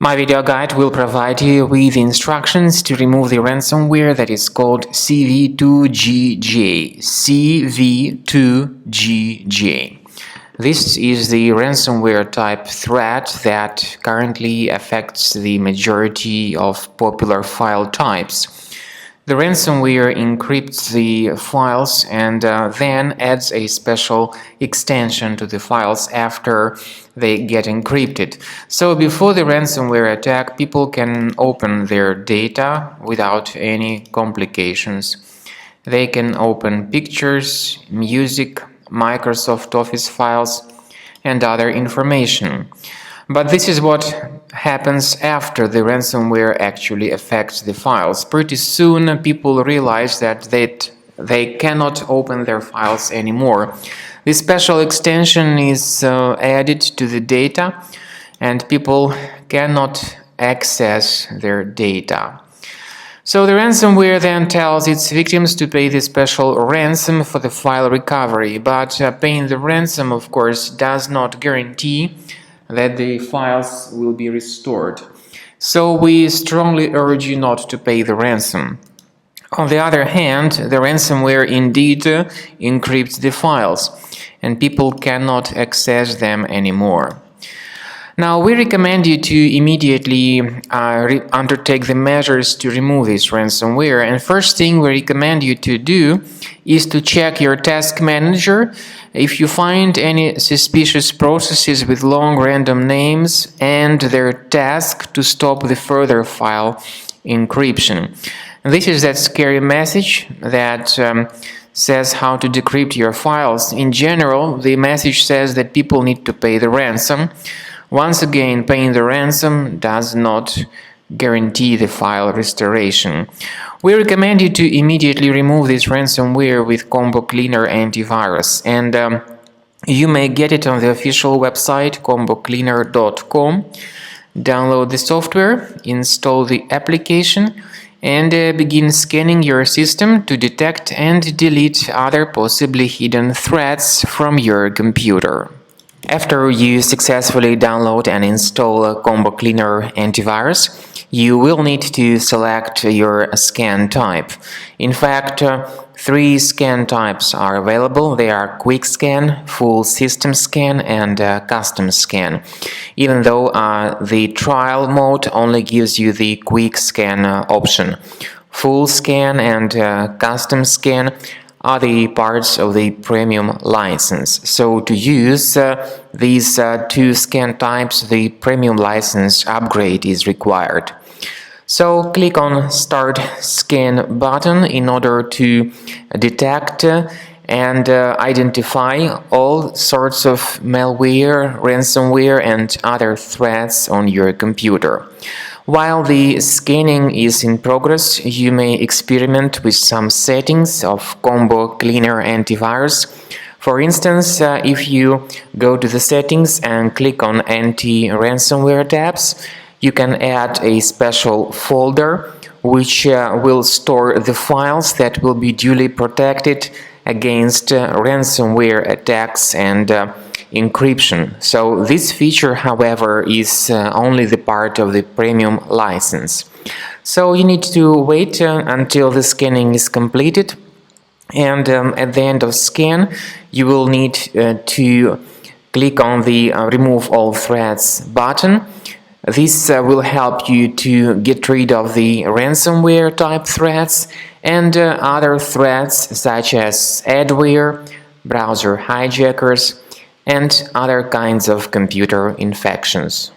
My video guide will provide you with instructions to remove the ransomware that is called Cv2gj. Cv2gj. This is the ransomware type threat that currently affects the majority of popular file types. The ransomware encrypts the files and then adds a special extension to the files after they get encrypted. So before the ransomware attack, people can open their data without any complications. They can open pictures, music, Microsoft Office files, and other information. But this is what happens after the ransomware actually affects the files. Pretty soon people realize that they cannot open their files anymore. This special extension is added to the data and people cannot access their data. So the ransomware then tells its victims to pay the special ransom for the file recovery, but paying the ransom, of course, does not guarantee that the files will be restored. So we strongly urge you not to pay the ransom. On the other hand, the ransomware indeed encrypts the files, and people cannot access them anymore. Now, we recommend you to immediately undertake the measures to remove this ransomware. And first thing we recommend you to do is to check your task manager. If you find any suspicious processes with long random names and their task, to stop the further file encryption. And this is that scary message that says how to decrypt your files. In general, the message says that people need to pay the ransom. Once again, paying the ransom does not guarantee the file restoration. We recommend you to immediately remove this ransomware with Combo Cleaner Antivirus, and you may get it on the official website combocleaner.com. Download the software, install the application, and begin scanning your system to detect and delete other possibly hidden threats from your computer. After you successfully download and install Combo Cleaner Antivirus, you will need to select your scan type. In fact, 3 scan types are available. They are Quick Scan, Full System Scan, and Custom Scan. Even though the trial mode only gives you the Quick Scan option. Full Scan and Custom Scan are the parts of the premium license. So to use these 2 scan types, the premium license upgrade is required. So click on Start Scan button in order to detect and identify all sorts of malware, ransomware, and other threats on your computer. While the scanning is in progress, you may experiment with some settings of Combo Cleaner Antivirus. For instance, if you go to the settings and click on Anti-Ransomware tabs, you can add a special folder which will store the files that will be duly protected against ransomware attacks and encryption. So this feature, however, is only the part of the premium license. So you need to wait until the scanning is completed, and at the end of scan you will need to click on the Remove All Threats button. This will help you to get rid of the ransomware type threats and other threats such as adware, browser hijackers, and other kinds of computer infections.